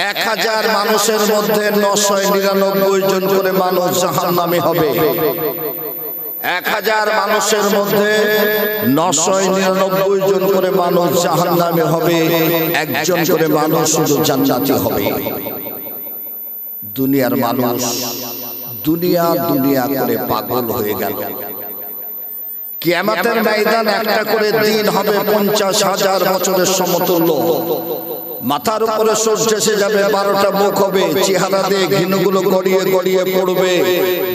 1000 মানুষের মধ্যে 999 জন করে মানুষ জাহান্নামী হবে। 1000 মানুষের মধ্যে 999 জন করে মানুষ জাহান্নামী হবে, একজন করে মানুষ শুধু জান্নাতি হবে। দুনিয়ার মানুষ দুনিয়া দুনিয়া করে পাগল হয়ে গেল। কিয়ামতের ময়দান একটা করে দিন হবে 50,000 বছরের সমতুল্য। মাথার উপরে সূর্য এসে যাবে, 12টা মুখ হবে, চেহারা দিয়ে ঘিনুগুলো গড়িয়ে গড়িয়ে পড়বে।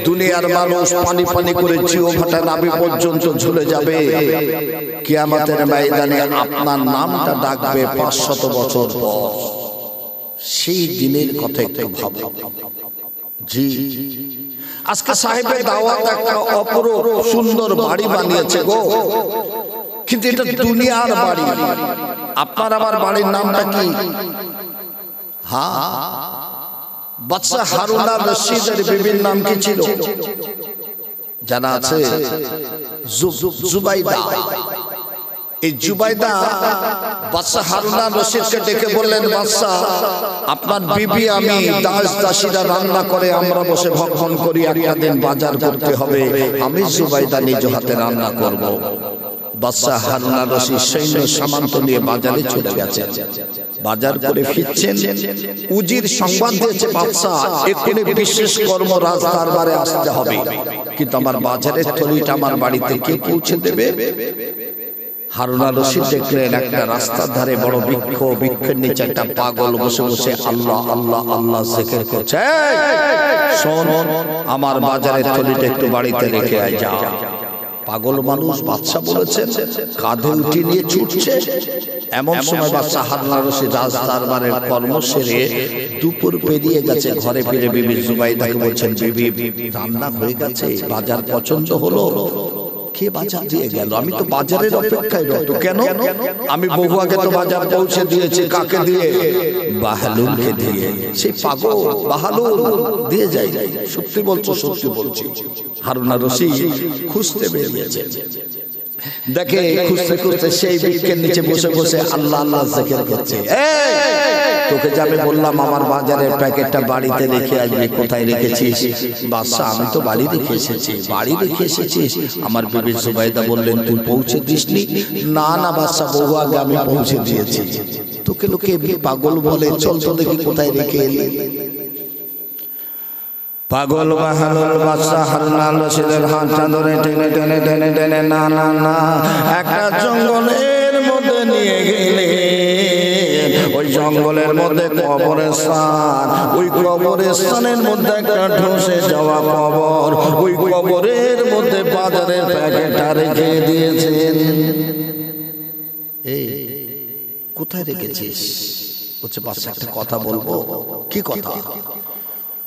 দুনিয়ার মানুষ পানি পানি করে জিও ভাটা নাভি পর্যন্ত ঝুলে যাবে। কিয়ামতের ময়দানে আপনার নামটা ডাকবে 500 বছর পর। সেই দিনের কথা একটু ভাবো। জি, আজকে সাহেবের দাওয়াত একটা অপরূপ সুন্দর বাড়ি বানিয়েছে গো, কিন্তু এটা দুনিয়ার বাড়ি। আপনার আমার বাড়ির নামটা কি? হ্যাঁ, বাদশা হারুন আর রশিদের বিবির নাম কি ছিল জানা আছে? জুবাইদা। এই জুবাইদা বাদশা হারুন আর রশিদকে ডেকে বললেন, বাদশা আপনার বিবি আমি দাস দাসীরা রান্না করে আমরা বসে ভক্ষণ করি, একটা দিন বাজার করতে হবে, আমি জুবাইদা নিজ হাতে রান্না করব। বাদশা হারুন আর রশিদ সৈন্য সামন্ত নিয়ে বাজারে চলে গেছেন। বাজার করে ফিরছেন, উজির সংবাদ দিয়েছে, বাদশা এক্ষুনি বিশেষ কর্ম রাজ দরবারে আসতে হবে, কিন্তু আমার বাজারের থলিটা আমার বাড়িতে কে পৌঁছে দেবে? হারুন আর রশিদ দেখলেন একটা রাস্তার ধারে বড় বৃক্ষ, বৃক্ষের নিচে একটা পাগল বসে বসে আল্লাহ আল্লাহ আল্লাহ জিকির করছে। শোন, আমার বাজারের থলিটা একটু বাড়িতে রেখে আয় যা। পাগল মানুষ, বাদশা বলেছেন, কাঁধে উঠে নিয়ে ছুটছে। এমন সময় বাদশা হারুন আর রশিদ রাজ দরবারের কর্ম সেরে দুপুর পেরিয়ে গেছে, ঘরে ফিরে বিবি জুবাইদাকে বলছেন, বিবি রান্না হয়ে গেছে, বাজার পছন্দ হলো। কে বাজার দিয়ে গেল? আমি তো বাজারের অপেক্ষায় রত। কেন? আমি বহু আগে তো বাজার পৌঁছে দিয়েছি। কাকে দিয়ে? বাহালুলকে দিয়ে। সেই পাগল বাহালুল দিয়ে যাই। সত্যি বলছো? সত্যি বলছি। হারুন আর রশিদ খুঁজতে বেরিয়েছে, দেখে খুঁজতে খুঁজতে সেই বৃক্ষের নিচে বসে বসে আল্লাহ আল্লাহ জিকির করছে। তোকে যে আমি বললাম আমার বাজারের প্যাকেটটা বাড়িতে রেখে আসবি, কোথায় রেখেছিস? বাদশা আমি তো বাড়ি রেখে এসেছি। বাড়ি রেখে এসেছিস? আমার বিবি জুবাইদা বললেন তুই পৌঁছে দিসনি। না না বাদশা, বহু আগে আমি পৌঁছে দিয়েছি। তোকে লোকে এমনি পাগল বলে, চল তো দেখি কোথায় রেখে এলি। পাগল বাহালুল বাদশা হারুন আর রশিদের হাতটা ধরে টেনে টেনে টেনে টেনে না না না একটা জঙ্গলের মধ্যে নিয়ে গেলে। ওই জঙ্গলের মধ্যে কবরস্থান, ওই কবরস্থানের মধ্যে একটা ধসে যাওয়া কবর, ওই কবরের মধ্যে বাজারের প্যাকেটটা রেখে দিয়েছেন। এই কোথায় রেখেছিস? বলছে বাদশা একটা কথা বলবো। কি কথা?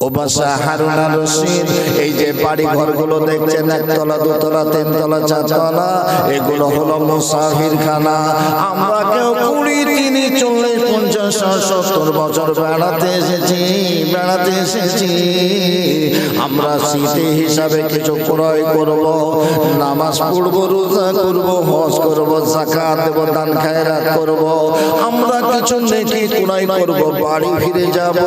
ও বাদশা হারুন আর রশিদ, এই যে বাড়ি ঘরগুলো দেখছেন, একতলা দুতলা তিনতলা চারতলা, এগুলো হলো মুসাফির খানা। আমরা কেউ 20, 30, 40, 50, 70 বছর বেড়াতে এসেছি। আমরা স্মৃতি হিসাবে কিছু ক্রয় করব, নামাজ পড়বো, রোজা করব, হজ করব, যাকাত দেব, দান খায়রাত করব। আমরা কিছু নেকি ক্রয় করব, বাড়ি ফিরে যাব।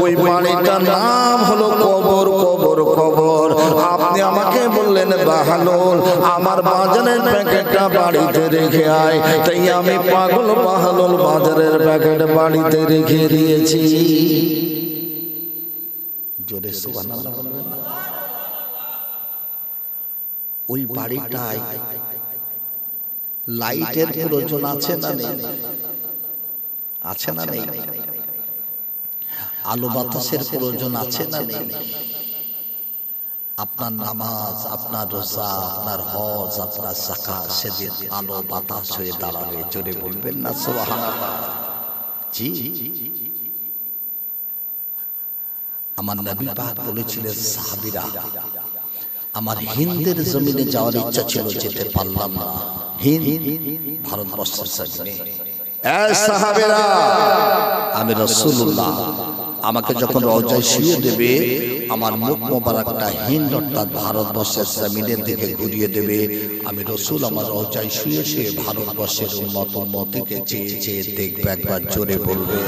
ওই বাড়িটার নাম হলো কবর। কবর কবর। আপনি আমাকে বললেন বাহালুল আমার বাজারের প্যাকেটটা বাড়িতে রেখে আয়, তাই আমি পাগল বাহালুল বাজারের প্যাকেট বাড়িতে রেখে দিয়েছি। জোরে সুবহানাল্লাহ বলবেন। ওই বাড়িটায় লাইটের প্রয়োজন আছে না নেই? আছে না নেই? আলো বাতাসের প্রয়োজন আছে না নেই? আপনার নামাজ, আপনার রোজা, আপনার হজ, আপনার যাকাত সেদিন আলো বাতাস হয়ে দাঁড়াবে। জোরে বলবেন না সুবহানাল্লাহ? জি, আমার নবী পাক বলেছিলেন, সাহাবীরা আমার হিন্দের জমিনে যাওয়ার ইচ্ছা ছিল, যেতে পারলাম না। হিন্দ ভারতবর্ষের জমিনে। এই সাহাবীরা, আমি রাসূলুল্লাহ আমাকে যখন রওজায় শুয়ে দেবে, আমার মুখ মোবারকটা হিন্দ অর্থাৎ ভারতবর্ষের জমিনের দিকে ঘুরিয়ে দেবে। আমি রাসূল আমার রওজায় শুয়ে শুয়ে ভারতবর্ষের উম্মত উম্মতিকে চেয়ে চেয়ে দেখবে। একবার জোরে বলবে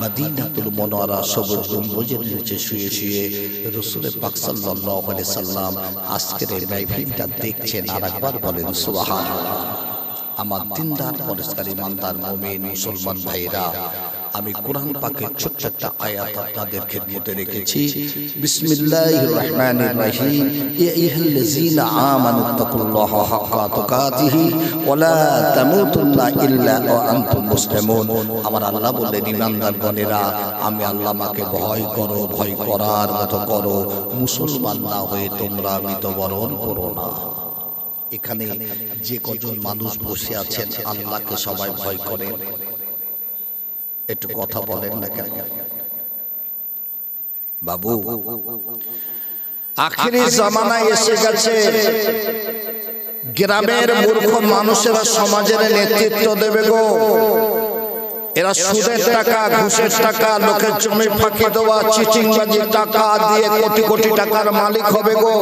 মদিনাতুল মুনাওয়ারা সবুজ গম্বুজের নিচে শুয়ে শুয়ে রাসূল পাক সাল্লাল্লাহু আলাইহি সাল্লাম আজকের এই মাহফিলটা দেখছেন। আর একবার বলেন সুবহানাল্লাহ। আমার দিনদার পরিষ্কার ইমানদার মুমিন মুসলমান ভাইরা, আমি কোরআন পাকের ছোট্ট একটা আয়াত আপনাদের খেদমতে রেখেছি। বিসমিল্লাহির রহমানির রহিম। ইয়া আইয়ুহাল্লাযীনা আমানুত্তাকুল্লাহা হাক্কা তুকাতিহি ওয়া লা তামুতুন্না ইল্লা ওয়া আনতুম মুসলিমুন। আমার আল্লাহ বললেন, ইমানদার গণেরা, আমি আল্লাহ মাকে ভয় করো, ভয় করার মতো করো, মুসলমান না হয়ে তোমরা মৃত্যুবরণ করো না। এখানে যে কজন মানুষ বসে আছেন আল্লাহকে সবাই ভয় করেন? একটু কথা বলেন না কেন বাবু? আখিরি জামানায় এসে গেছে, গ্রামের মূর্খ মানুষেরা সমাজের নেতৃত্ব দেবে গো। এরা সুদের টাকা, ঘুষের টাকা, লোকের জমি ফাঁকি দেওয়া, চিটিংবাজির টাকা দিয়ে কোটি কোটি টাকার মালিক হবে গো।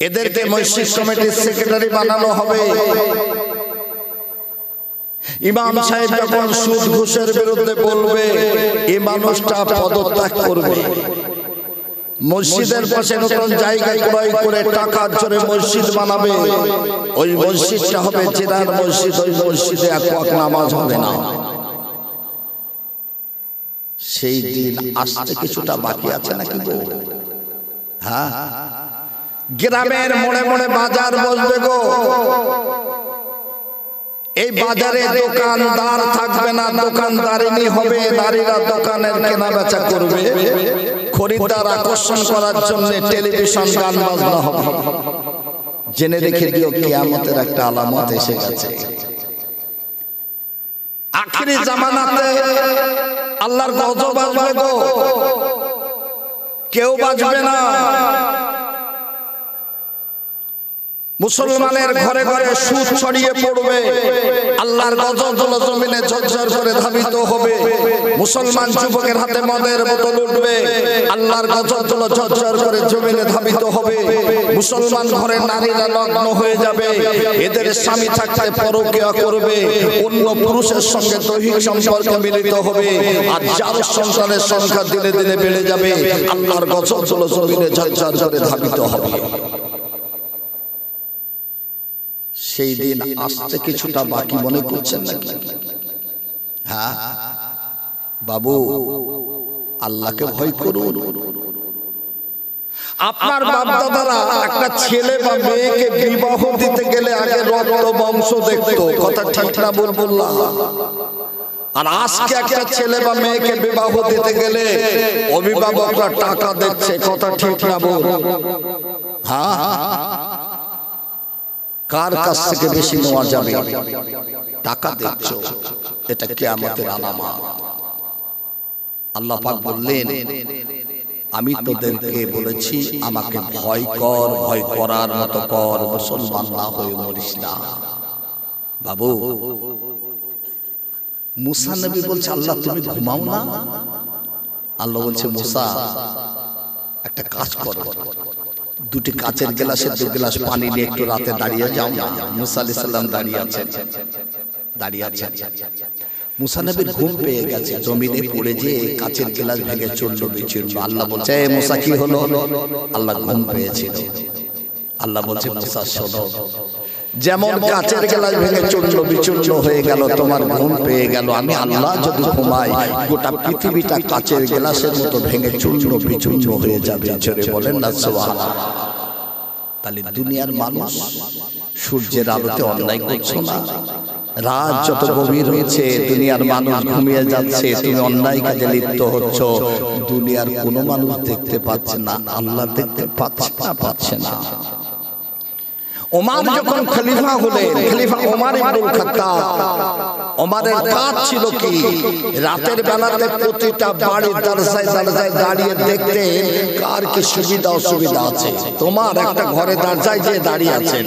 এদেরকে মসজিদ কমিটির সেক্রেটারি বানানো হবে। ইমাম সাহেব যখন সুদ ঘুষের বিরুদ্ধে বলবে, এই মানুষটা পদত্যাগ করবে। মসজিদের পাশে নতুন জায়গা ক্রয় করে টাকার জোরে মসজিদ বানাবে। ওই মসজিদটা হবে জিনার মসজিদ। ওই মসজিদে এক ওয়াক্ত নামাজ হবে না। সেই দিন আসতে কিছুটা বাকি আছে নাকি গো? হ্যাঁ, গ্রামের মোড়ে মোড়ে বাজার বসবে গো। এই বাজারে দোকানদার থাকবে না, দোকানদারিনী হবে। নারীরা দোকানের কেনা বেচা করবে। খরিদ্দার আকর্ষণ করার জন্য টেলিভিশন, গান বাজনা হবে। জেনে রেখে দিও, কিয়ামতের একটা আলামত এসে গেছে। আখিরি জামানাতে আল্লাহর গজব আসবে গো। কেউ বাঁচবে না। মুসলমানের ঘরে ঘরে সুদ ছড়িয়ে পড়বে। আল্লাহর গজব জমিনে ঝরঝর করে ধাবিত হবে। মুসলমান যুবকের হাতে মদের বোতল উঠবে। আল্লাহর গজব ঝরঝর করে জমিনে ধাবিত হবে। মুসলমান ঘরে নারীরা নগ্ন হয়ে যাবে। এদের স্বামী থাকতে পরকীয়া করবে, অন্য পুরুষের সঙ্গে দৈহিক সম্পর্কে মিলিত হবে। আর যার সন্তানের সংখ্যা দিনে দিনে বেড়ে যাবে। আল্লাহর গজব জমিনে ঝরঝর করে ধাবিত হবে। সেই দিন আসতে কিছুটা বাকি মনে করছেন নাকি? হ্যাঁ বাবু, আল্লাহকে ভয় করুন। আপনার বাপ দাদারা একটা ছেলে বা মেয়েকে বিবাহ দিতে গেলে আগে রক্ত বংশ দেখতো। কথা ঠিক না বললাম? আর আজকে একটা ছেলে বা মেয়েকে বিবাহ দিতে গেলে অভিভাবকরা টাকা দেখছে। কথা ঠিক না বল? হ্যাঁ, কার কাছ থেকে বেশি নেওয়া যাবে টাকা দেখছো। এটা কিয়ামতের আলামত। আল্লাহ পাক বললেন, আমি তোদেরকে বলেছি আমাকে ভয় কর, ভয় করার মতো কর, মুসলমান না হয়ে মরিস না। বাবু, মুসা নবী বলছে, আল্লাহ তুমি ঘুমাও না? আল্লাহ বলছে, মুসা একটা কাজ করো, দুটি কাচের গ্লাসে 2 গ্লাস পানি নিয়ে একটু রাতে দাঁড়িয়ে যাও না। মুসা আলাইহিস সালাম দাঁড়িয়ে আছেন। মুসা নবীর ঘুম পেয়ে গেছে। জমিনে পড়ে যে কাচের গ্লাস ভেঙে চললো বিচূর্ণ। আল্লাহ বলছে, এ মুসা কি হলো? আল্লাহ ঘুম পেয়েছিল। আল্লাহ বলছে, মুসা শোনো, যেমন কাচের গ্লাস ভেঙে চূর্ণ বিচূর্ণ হয়ে গেল, তোমার ঘুম পেয়ে গেল। আমি আল্লাহ যদি ঘুমাই, গোটা পৃথিবীটা কাচের গ্লাসের মতো ভেঙে চূর্ণ বিচূর্ণ হয়ে যাবে। জোরে বলেন না সুবহানাল্লাহ। তাহলে দুনিয়ার মানুষ সূর্যের আলোতে অন্যায় করছো না? রাত যত গভীর হয়েছে, দুনিয়ার মানুষ ঘুমিয়ে যাচ্ছে, তুমি অন্যায় কাজে লিপ্ত হচ্ছ। দুনিয়ার কোনো মানুষ দেখতে পাচ্ছে না, আল্লাহ দেখতে পাচ্ছে না। ওমর যখন খলিফা হলেন, খলিফা ওমর ইবনুল খাত্তাব, ওমরের কাজ ছিল কি? রাতের বেলাতে প্রতিটা বাড়ির দরজায় দরজায় দাঁড়িয়ে দেখতেন কার কি সুবিধা অসুবিধা আছে। তোমার একটা ঘরে দরজায় যে দাঁড়িয়ে আছেন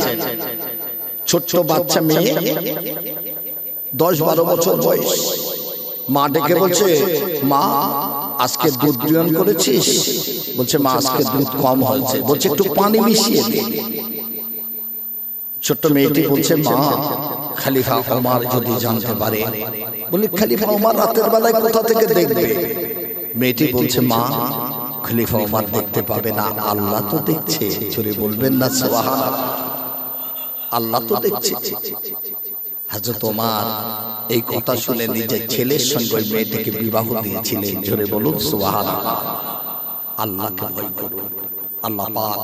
ছোট্ট বাচ্চা মেয়ে, 10-12 বছর বয়স, মা ডেকে বলছে, মা আজকে দুধ গ্রহণ করেছিস? বলছে, মা আজকে দুধ কম হয়েছে। বলছে, একটু পানি মিশিয়ে দে। ছোট্ট মেয়েটি বলছে, মা খলিফা ওমর যদি জানতে পারে, বলি খলিফা ওমর রাতের বেলায় কোথা থেকে দেখবে? মেয়েটি বলছে, মা খলিফা ওমর দেখতে পাবে না, আল্লাহ তো দেখছে। জোরে বলবেন না সুবহানাল্লাহ। আল্লাহ তো দেখছে। হযরত ওমর এই কথা শুনে নিজের ছেলের সঙ্গে ওই মেয়েটিকে বিবাহ দিয়েছিলেন। জোরে বলুন সুবহানাল্লাহ। আল্লাহকে ভয় করুন। আল্লাহ পাক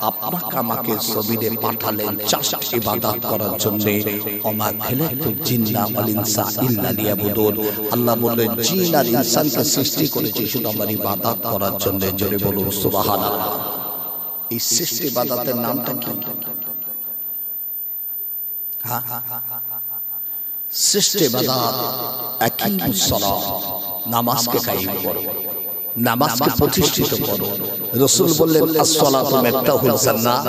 আপনাকে আমাকে জমিনে পাঠালেন জাস্ট ইবাদত করার জন্য। ওমা খালাকুল জিন্না ওয়াল ইনসা ইল্লা লিয়াবুদুন। আল্লাহ বললেন জিন আর ইনসানকে সৃষ্টি করেছি শুধু আমার ইবাদত করার জন্য। জোরে বলুন সুবহানাল্লাহ। এই সৃষ্টি ইবাদতের নামটা কি? হ্যাঁ, সৃষ্টি ইবাদত আকিমুস সালাত, নামাজকে কায়েম করো, নামাজকে প্রতিষ্ঠিত করো। রাসূল বললেন as-সালাতু মিফতাহুল জান্নাহ,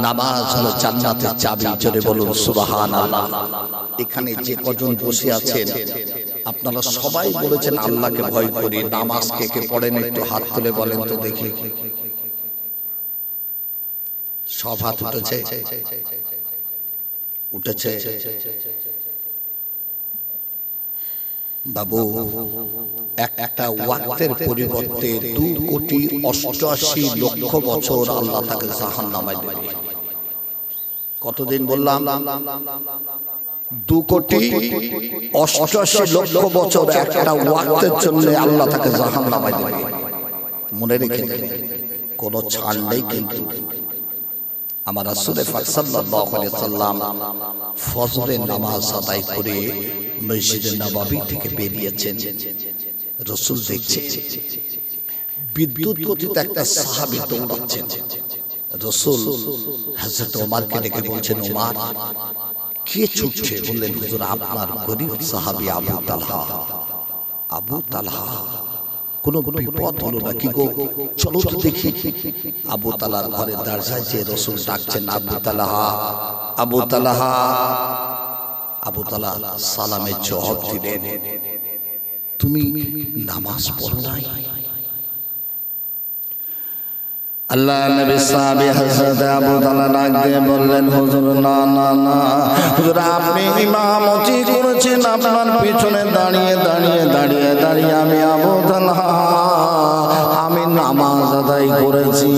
নামাজ হলো জান্নাতের চাবি। জোরে বলুন সুবহানাল্লাহ। এখানে যে কজন বসে আছেন আপনারা সবাই বলেছেন আল্লাহকে ভয় করি। নামাজ কে কে পড়েন একটু হাত তুলে বলেন তো দেখি। সব হাত উঠেছে? উঠেছে। বাবু, একটা ওয়াক্তের পরিবর্তে 2,88,00,000 বছর আল্লাহ তাকে জাহান্নামে দেবে। কতদিন বললাম? 2,88,00,000 বছর একটা ওয়াক্তের জন্য আল্লাহ তাকে জাহান্নামে দেবে। মনে রেখে দেবেন, কোনো ছাড় নেই। কিন্তু আমার রাসূল পাক সাল্লাল্লাহু আলাইহি সাল্লাম ফজরের নামাজ আদায় করে মসজিদে নববী থেকে বেরিয়েছেন। রাসূল দেখছেন বিদ্যুৎ গতিতে একটা সাহাবী দৌড়াচ্ছেন। রাসূল হযরত ওমরকে ডেকে বলছেন, ওমর কে ছুটছে? বললেন, হুজুর আপনার গরীব সাহাবী আবু তালহা। আবু তালহা, কোন বিপদ হলো নাকি গো? চলো তো দেখি। আবু তালহার ঘরের দরজায় যে রাসূল ডাকছেন, আবু তালহা, আবু তালহা। আবু তালহা সালামের জবাব দিলেন, তুমি নামাজ পড়ো নাই? আল্লাহ নবী সাহাবী হযরত আবু তালহা ডাক দিয়ে বললেন, হুজুর না না না, হুজুর আপনি ইমামতি করেছেন, আপনার পিছনে দাঁড়িয়ে দাঁড়িয়ে দাঁড়িয়ে দাঁড়িয়ে আমি আবু তালহা আমি নামাজ আদায় করেছি।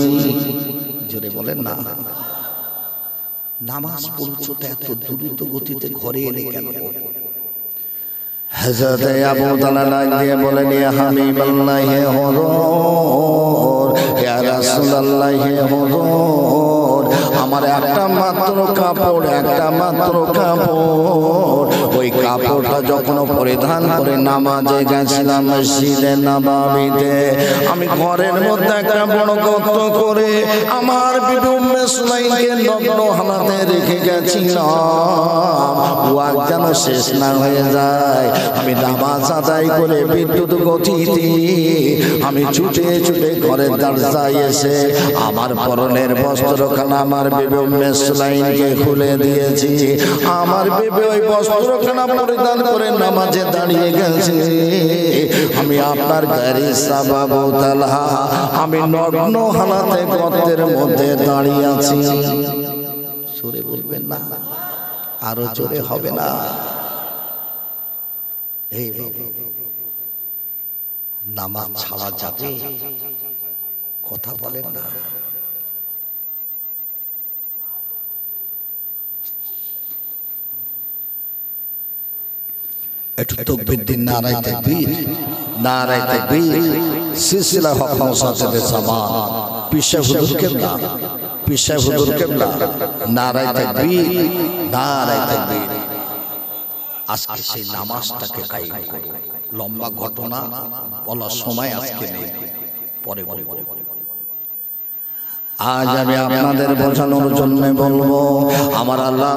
জোরে বলেন না। নামাজ পড়ছো তো এত দ্রুত গতিতে, ঘরে এলে কেন? হযরত আবু তালহা ডাক দিয়ে বলেন, ইয়া হাবিবাল্লাহ হে হুজুর, ইয়া রাসূলুল্লাহ হে হুজুর, আমার একটা মাত্র কাপড়, একটা মাত্র কাপড়, ওই কাপড়টা যখন পরিধান করে নামাজে গেছিলাম মসজিদে নববীতে, আমি ঘরের মধ্যে একটা বড় গর্ত করে আমার বিবি উম্মে সুলাইমকে নগ্ন হালাতে রেখে গেছিলাম। ওয়াজ যেন শেষ না হয়ে যায়, আমি নামাজ আদায় করে বিদ্যুৎ গতিতে আমি ছুটে ছুটে ঘরের দরজায় এসে আমার পরনের বস্ত্রখানা আমার বিবি উম্মে সুলাইমকে খুলে দিয়েছি। আমার বিবি ওই বস্ত্রখানা পরিধান করে নামাজে দাঁড়িয়ে গেছে। আমি আপনার গাড়ি সাবাবু তালহা আমি নগ্ন হালাতে গর্তের মধ্যে দাঁড়িয়ে আছি। জোরে বলবেন না, আরো জোরে হবে না? এই নামাজ ছাড়া যাবে? কথা বলেন না। একটু তাকবীর দিন, নারায়ে তাকবীর, নারায়ে তাকবীর। সিলসিলা হক নওসাদের জামান পিশা হুজুর কেবলা, পিশা হুজুর কেবলা, নারায়ে তাকবীর, নারায়ে তাকবীর। আজকে সেই নামাজটাকে কায়েম করো। লম্বা ঘটনা বলার সময় আজকে নেই, পরে বলবো। আজ আমি আপনাদের বোঝানোর জন্য বলবো, আমার আল্লাহ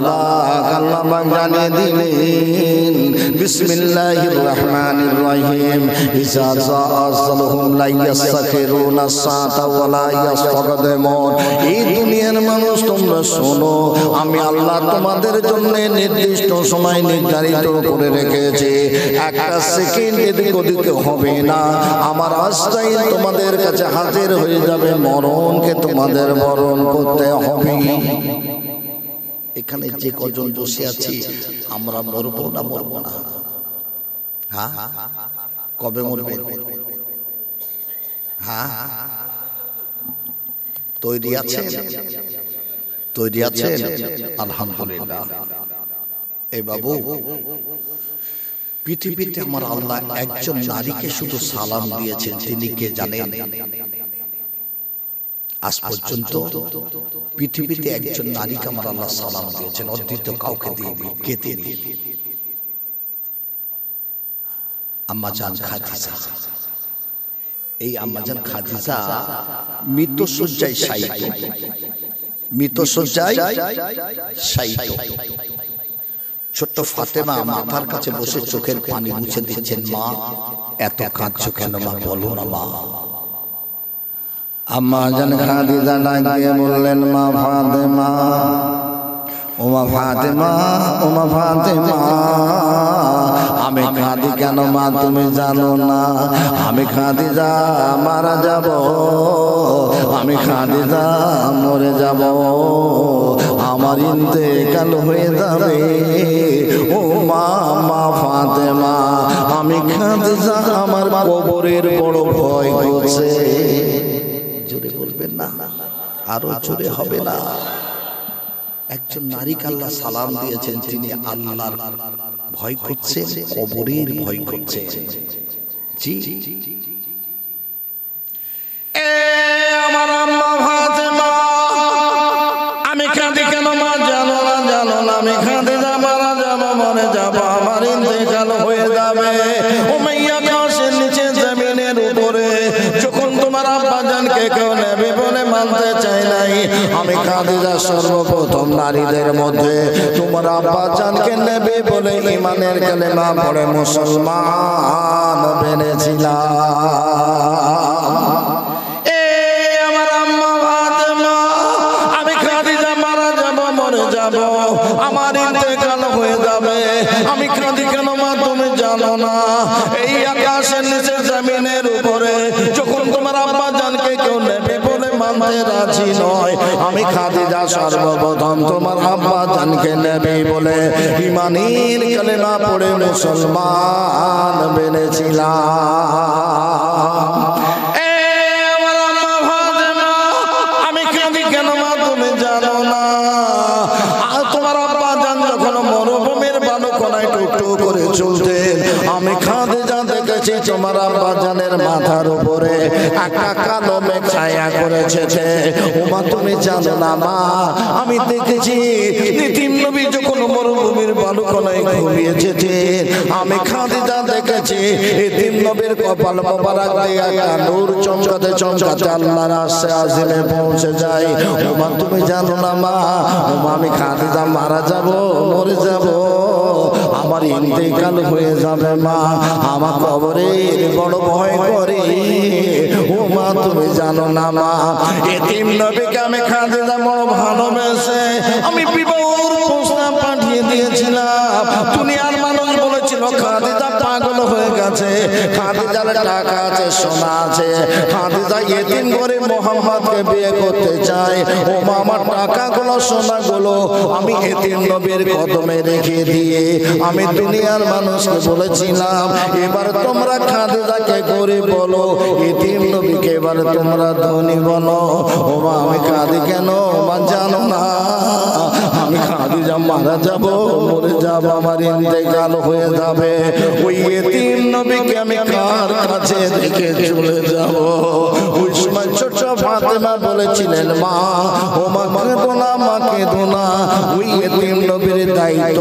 পাক জানিয়ে দিলেন বিসমিল্লাহির রহমানির রহিম, ইজা যাআসালহুম লা ইয়াসতাখিরুনা সাআতা ওয়া লা ইস্তাকদিমুন। এই দুনিয়ার মানুষ তোমরা শোনো, আমি আল্লাহ তোমাদের জন্য নির্দিষ্ট সময় নির্ধারিত করে রেখেছি। একটা সেকেন্ড এদিক ওদিক হবে না। আমার আজরাইল তোমাদের কাছে হাজির হয়ে যাবে, মরণকে তোমাদের বরণ করতে হবে। এখানে যে কজন বসে আছি আমরা মরবো না মরবো না? হ্যাঁ, কবে মরবেন? হ্যাঁ, তৈরি আছেন? তৈরি আছেন? আলহামদুলিল্লাহ। এ বাবু, পৃথিবীতে আমার আল্লাহ একজন নারীকে শুধু সালাম দিয়েছেন, তিনি কে জানেন? আজ পর্যন্ত পৃথিবীতে একজন নারীকে আমার আল্লাহ সালাম দিয়েছেন, অদ্বিতীয় কাউকে দিইনি। কে তিনি? আম্মাজান খাদিজা। এই আম্মাজান খাদিজা মৃত্যুশয্যায় শায়িত, মৃত্যুশয্যায় শায়িত। ছোট্ট ফাতেমা মাথার কাছে বসে চোখের পানি মুছে দিচ্ছেন। মা, এত কাঁদছো কেন মা? বলো না মা। আম্মাজান খাদিজা ডাক দিয়ে বললেন, মা ফাতেমা, ও মা ফাতেমা, ও মা ফাতেমা, আমি কাঁদি কেন মা তুমি জানো না? আমি খাদিজা মারা যাব, আমি খাদিজা মরে যাব, আমার ইন্তেকাল হয়ে যাবে। ও মা, মা ফাতেমা, আমি খাদিজা, আমার কবরের বড় ভয় করছে। জোরে বলবেন না, আরো জোরে হবে না? একজন নারীকে আল্লাহ সালাম দিয়েছেন, তিনি আল্লাহর ভয় করছেন, কবরের ভয় করছেন। জি, আমার আম্মা ফাতেমা, আমি কাঁদি কেন মা জানো না? জানো না আমি খাদিজা মারা যাব, মরে যাব, আমার ইন্তেকাল হয়ে যাবে। উমাইয়া কাশের নিচে জমিনের উপরে যখন তোমার আব্বা জানকে কেউ নেবে বলে মানতে চাই নাই, আমি খাদিজা সর্বপ্রথম নারীদের মধ্যে তোমার আব্বা জানকে নেবে বলে ঈমানের কালেমা পড়ে মুসলমান বেনেছিলাম। আমার ইন্তেকাল হয়ে যাবে, আমি কাঁদি কেন মা তুমি জানো না? এই আকাশের নিচে জমিনের উপরে যখন তোমার আব্বা জানকে কেউ নেবে বলে মানতে রাজি নয়, আমি খাদিজা সর্বপ্রথম তোমার আব্বা জানকে নেবে বলে ঈমানের কালেমা পড়ে মুসলমান বেনেছিলাম। আমি কাঁদি কেন মা তুমি জানো না? করে চলতেন, আমি খাদিজা দেখেছি তোমার আব্বা জানের মাথার উপরে একটা কালো মেঘ ছায়া করেছে। ওমা তুমি জানো না মা, আমি দেখেছি নীতিম নবী যখন মরুভূমির বালুকনায় ঘুমিয়ে যেতেন, আমি খাদিজা দেখেছি নীতিম নবীর কপাল মোবারক দিয়ে একটা নূর চমকাতে চমকাতে আল্লাহর আরশে আজিমে পৌঁছে যায়। ওমা তুমি জানো না মা, ওমা আমি খাদিজা মারা যাব, মরে যাব, আমার ইন্তেকাল হয়ে যাবে মা, আমার কবরের বড় ভয় করে। ও মা তুমি জানো না মা, এতিম নবীকে আমি খাদিজা বড় ভালোবেসে আমি বিবাহের প্রস্তাব পাঠিয়ে দিয়েছিলাম। দুনিয়ার মানুষ বলেছিল খাদিজা পাগল হয়ে গেছে, খাদিজার টাকা আছে, সোনা আছে, খাদিজা এতিম করে মোহাম্মদকে বিয়ে করতে চায়। ও মা আমার টাকাগুলো সোনাগুলো আমি এতিম নবীর কদমে রেখে দিয়ে আমি দুনিয়ার মানুষকে বলেছিলাম এবার তোমরা খাদিজাকে গরিব বলো, এতিম নবীকে এবার তোমরা ধনী বলো। ও মা আমি কাঁদি কেন মা জানো না? আমি খাদিজা মারা যাব, মরে যাব, আমার ইন্তেকাল হয়ে যাবে, ওই এতিম নবীকে আমি কার কাছে রেখে চলে যাব? ওই সময় ছোট ফাতেমা বলেছিলেন মা, ও মা কেঁদো না, মা কেঁদো না, ওই এতিম নবীর দায়িত্ব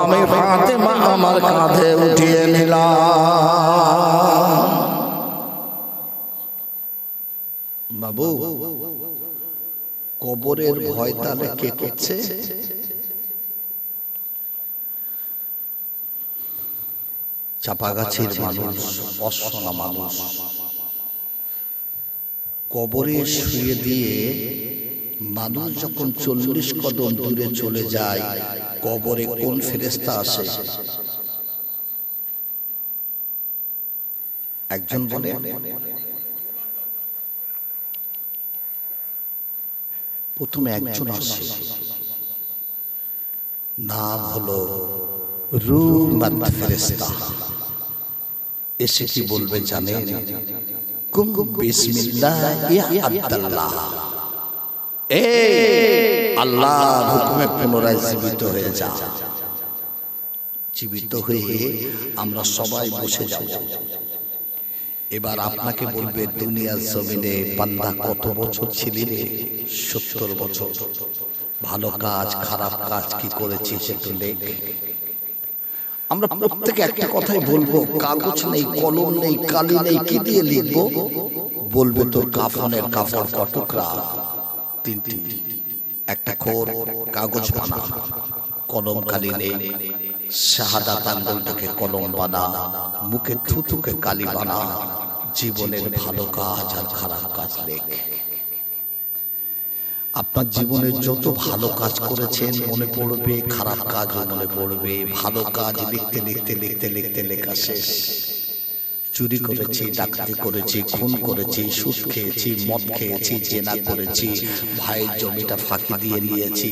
আমি ফাতেমা আমার কাঁধে উঠিয়ে নিলাম। বাবু, কবরের ভয় তাহলে কে করছে? চাপাগাছির মানুষ, অসনা মানুষ কবরে শুয়ে দিয়ে মানুষ যখন 40 কদম দূরে চলে যায়, কবরে কোন ফেরেশতা আসে? একজন বলে, প্রথমে একজন আসে, নাম হলো রুমাত ফেরেশতা। এসে কি বলবে জানেন? কুম বিসমিল্লাহ ইয়া আব্দুল্লাহ, এই আল্লাহর হুকুমে পুনরায় জীবিত হয়ে যা। জীবিত হয়ে আমরা সবাই বসে যাব। এবার আপনাকে বলবে, দুনিয়ার জমিনে বান্দা কত বছর ছিলি রে? 70 বছর। ভালো কাজ খারাপ কাজ কি করেছিস একটু লেখ। আমরা প্রত্যেকে একটা কথাই বলবো, কাগজ নেই, কলম নেই, কালি নেই, কি দিয়ে লিখবো? বলবে তোর কাফনের কাপড় কটুকরা 3টি, একটা খোর কাগজ বানা, কলম কালি নেই, শাহাদাত আঙ্গুলটাকে কলম বানা, মুখে থুথুকে কালি বানা, জীবনের ভালো কাজ আর খারাপ কাজ লেখ। আপনার জীবনে যত ভালো কাজ করেছেন মনে পড়বে, খারাপ কাজও মনে পড়বে। ভালো কাজ লিখতে লিখতে লিখতে লিখতে লেখা শেষ। চুরি করেছি, ডাকাতি করেছি, খুন করেছি, সুদ খেয়েছি, মদ খেয়েছি, জেনা করেছি, ভাইয়ের জমিটা ফাঁকি দিয়ে নিয়েছি,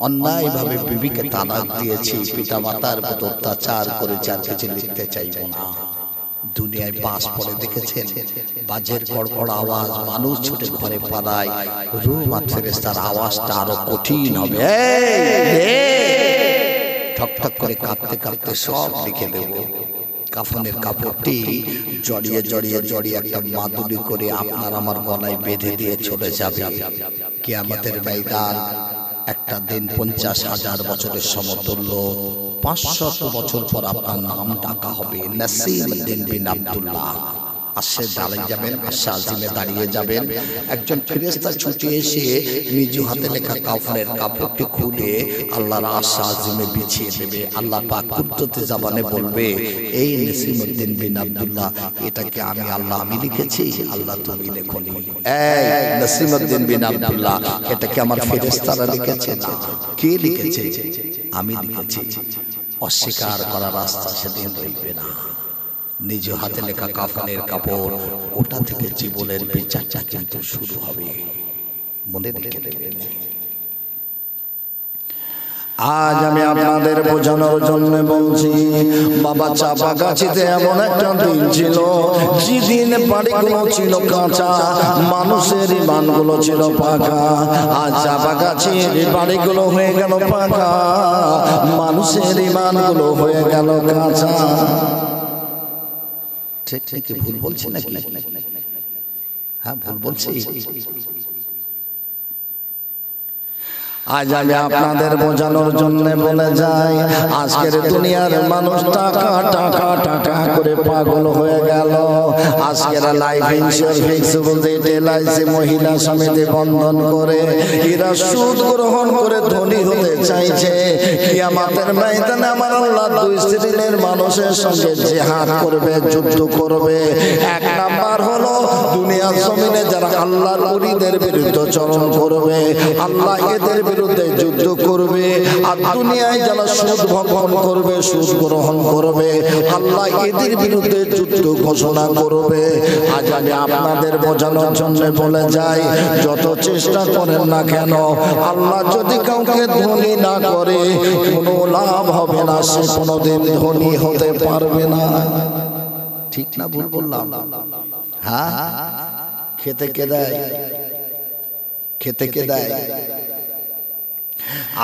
অন্যায়ভাবে বিবিকে তালাক দিয়েছি, পিতা মাতার প্রতি অত্যাচার করেছি, আর কিছু লিখতে চাইব না। দুনিয়ায় বাস পড়ে দেখেছেন, বাজের কড়কড় আওয়াজ, মানুষ ছুটে ঘরে পালায়, রুমাত ফেরেশতার আওয়াজটা আরো কঠিন হবে। ঠক ঠক করে কাঁপতে কাঁপতে সব লিখে দেব। কাফনের কাপড়টি জড়িয়ে জড়িয়ে জড়িয়ে একটা মাদুলি করে আপনার আমার গলায় বেঁধে দিয়ে চলে যাবে কিয়ামতের ময়দান। একটা দিন 50,000 বছরের সমতুল্য। 500 বছর পর আপনার নাম ডাকা হবে নাসিমউদ্দিন বিন আব্দুল্লাহ। আসে দাঁড়িয়ে যাবেন, আশা আজিমে দাঁড়িয়ে যাবেন। একজন ফেরেশতা ছুটে এসে নিজ হাতে লেখা কাফনের কাপড়টি খুলে আল্লাহর আশা আজিমে বিছিয়ে দেবে। আল্লাহ পাক কুদরতি জবানে বলবে, এই নাসিমউদ্দিন বিন আব্দুল্লাহ, এটাকে আমি আল্লাহ আমি লিখেছি? আল্লাহ তুমি লেখনি। এই নাসিমউদ্দিন বিন আব্দুল্লাহ, এটাকে আমার ফেরেশতারা লিখেছে? না। কে লিখেছে? আমি লিখেছি। অস্বীকার করার রাস্তা সেদিন রইবে না। নিজ হাতে লেখা কাফনের কাপড়, ওটা থেকে জীবনের বিচারটা কিন্তু শুরু হবে। মনে রেখে দেবেন। আজ আমি আপনাদের বোঝানোর জন্য বলছি, বাবা চাপা গাছিতে এমন একটা দিন ছিল, যেদিন বাড়িগুলো ছিল কাঁচা, মানুষের ইমানগুলো ছিল পাকা। আজ চাপা গাছের বাড়িগুলো হয়ে গেল পাকা, মানুষের ইমানগুলো হয়ে গেল কাঁচা। ঠিক নাকি ভুল বলছি নাকি? হ্যাঁ, ভুল বলছি। আজ আমি আপনাদের বোঝানোর জন্য বলে যাই, আজকের দুনিয়ার মানুষ টাকা টাকা টাকা করে পাগল হয়ে গেল। আজকের life insurance fix deposit, LIC, মহিলা সমিতি বন্ধন করে এরা সুদ গ্রহণ করে ধনী হতে চাইছে। কিয়ামতের ময়দানে আমার আল্লাহ 2 শ্রেণীর মানুষের সঙ্গে জিহাদ করবে, যুদ্ধ করবে। এক নাম্বার হলো দুনিয়ার জমিনে যারা আল্লাহর ওলিদের বিরুদ্ধে চরণ করবে, আল্লাহ এদের বিরুদ্ধে যুদ্ধ করবে। আর দুনিয়ায় যারা সুদ ভক্ষণ করবে, সুদ গ্রহণ করবে, আল্লাহ এদের বিরুদ্ধে যুদ্ধ ঘোষণা করবে। আজ আমি আপনাদের বোঝানোর জন্য বলে যাই, যত চেষ্টা করেন না কেন, আল্লাহ যদি কাউকে ধনী না করে কোনো লাভ হবে না, সে কোনোদিন ধনী হতে পারবে না। ঠিক না ভুল বললাম? হ্যাঁ, খেতে কে দেয়? খেতে কে দেয়?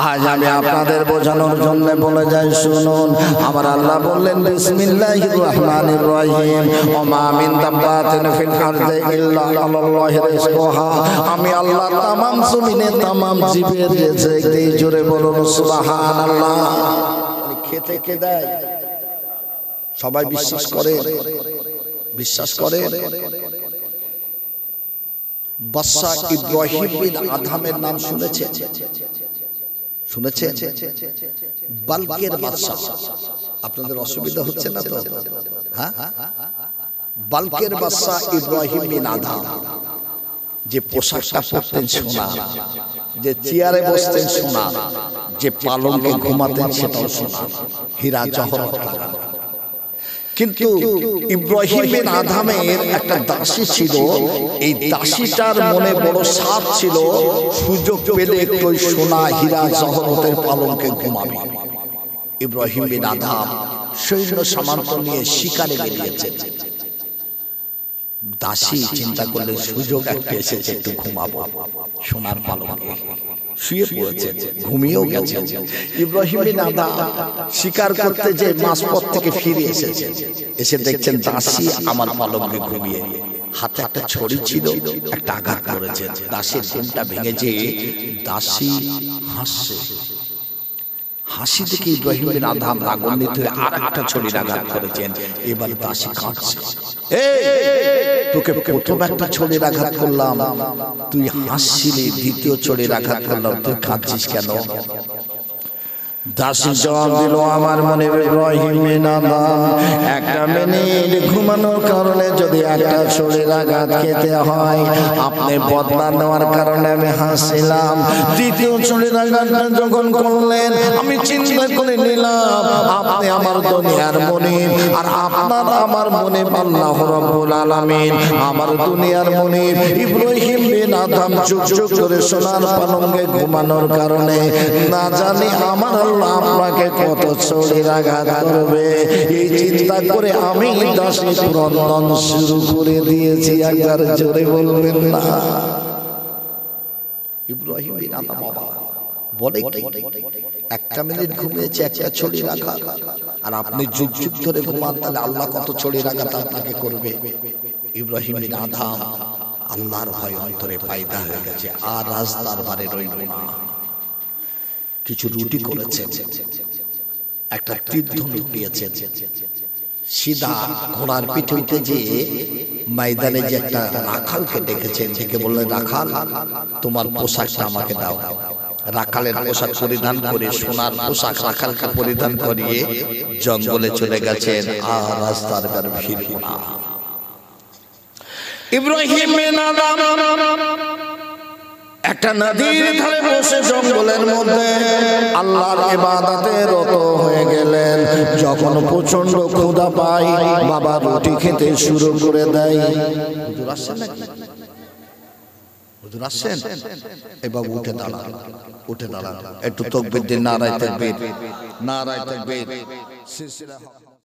আজ আমি আপনাদের বোঝানোর জন্য বলে যাই, শুনুন। আমার আল্লাহ বললেন, বিসমিল্লাহির রহমানির রহিম, ওমা মিন দাব্বাতিন ফিল আরদি ইল্লা আলাল্লাহি রিজকুহা। আমি আল্লাহ तमाम জমিনে तमाम জীবের রিজিক দেই। জোরে বলুন সুবহানাল্লাহ। খেতে কে দেয়? সবাই বিশ্বাস করে? বিশ্বাস করে? বাদশা ইব্রাহিম বিন আদহামের নাম শুনেছেন? শুনেছেন? বালকের বাদশা। আপনাদের অসুবিধা হচ্ছে না তো? হ্যাঁ, বালকের বাদশা ইব্রাহিম বিন আদহাম, যে পোশাকটা পরতেন সোনা, যে চেয়ারে বসতেন সোনা, যে পালঙ্কে ঘুমাতেন সেটাও সোনা, হীরা জহরত লাগানো। কিন্তু ইব্রাহিম বিন আদমের একটা দাসী ছিল, এই দাসীটার মনে বড় সাধ ছিল, সুযোগ পেলে একটু সোনা হীরা জহরতের পালঙ্কে ঘুমাবে। ইব্রাহিম বিন আদম সৈন্য সামন্ত নিয়ে শিকারে বেরিয়েছে। দাসী চিন্তা করলে সুযোগ একটা এসেছে, একটু ঘুমাবো, সোনার পালঙ্কে শুয়ে পড়েছে, ঘুমিয়েও গেছে। ইব্রাহিম বিন আদম শিকার করতে যে মাঝপথ থেকে ফিরে এসেছে, এসে দেখছেন দাসী আমার পালঙ্কে ঘুমিয়ে, হাতে একটা ছড়ি ছিল, একটা আঘাত করেছে, দাসীর ঘুমটা ভেঙেছে। দাসী হাসছে, হাসি থেকে ইব্রাহিম বিন আদম রাগান্বিত হয়ে আর একটা ছড়ির আঘাত করেছেন। এবার দাসী কাঁদছে, তোকে প্রথম একটা ছড়ির আঘাত করলাম, তুই হাসছিলি, দ্বিতীয় ছড়ির আঘাত করলাম, তুই কাঁদছিস কেন? দাসী জবাব দিল, আমার মনে ইব্রাহিম বিন আদম একটা মিনিট ঘুমানোর কারণে যদি একটা ছড়ির আঘাত খেতে হয়, আপনি বদলা নেওয়ার কারণে আমি হাসছিলাম। দ্বিতীয় ছড়ির আঘাতটা যখন করলেন, আমি চিন্তা করে নিলাম আপনি আমার দুনিয়ার মনিব, আর আপনার আমার মনিব আল্লাহ রাব্বুল আলামিন। আমার দুনিয়ার মনিব ইব্রাহিম বিন আদম যুগ যুগ ধরে সোনার পালঙ্কে ঘুমানোর কারণে না জানি আমার আপনাকে কত ছড়ির আঘাত করবে, এই চিন্তা করে আমি দাসী ক্রন্দন শুরু করে দিয়েছি। একবার জোরে বলবেন না? ইব্রাহিম বিন আদম বলে কি, একটা মিনিট ঘুমিয়েছে, একটা ছড়ির আঘাত, আর আপনি যুগ যুগ ধরে ঘুমান, তাহলে আল্লাহ কত ছড়ির আঘাত আপনাকে করবে। ইব্রাহিম বিন আদম আল্লাহর ভয় অন্তরে পয়দা হয়ে গেছে, আর রাস্তার বারে রইল না। কিছু রুটি করেছেন, একটা তীর ধনুক নিয়েছেন, সিধা ঘোড়ার পিঠে উঠে যে ময়দানে যে একটা রাখালকে ডেকেছেন, ডেকে বললেন, রাখাল তোমার পোশাকটা আমাকে দাও। রাখালের পোশাক পরিধান করে, সোনার পোশাক রাখালকে পরিধান করিয়ে জঙ্গলে চলে গেছেন, আর রাস্তার কার ফিরব না। ইব্রাহিম বিন আদম একটা নদীর ধারে বসে জঙ্গলের মধ্যে আল্লাহর ইবাদতে রত হয়ে গেলেন। যখন প্রচন্ড ক্ষুধা পায়, বাবা রুটি খেতে শুরু করে দেয়। হুজুর আসছেন নাকি? হুজুর আসছেন? এই বাবু উঠে দাঁড়ান, উঠে দাঁড়ান, একটু তাকবীর দিন, নারায়ে তাকবীর, নারায়ে তাকবীর।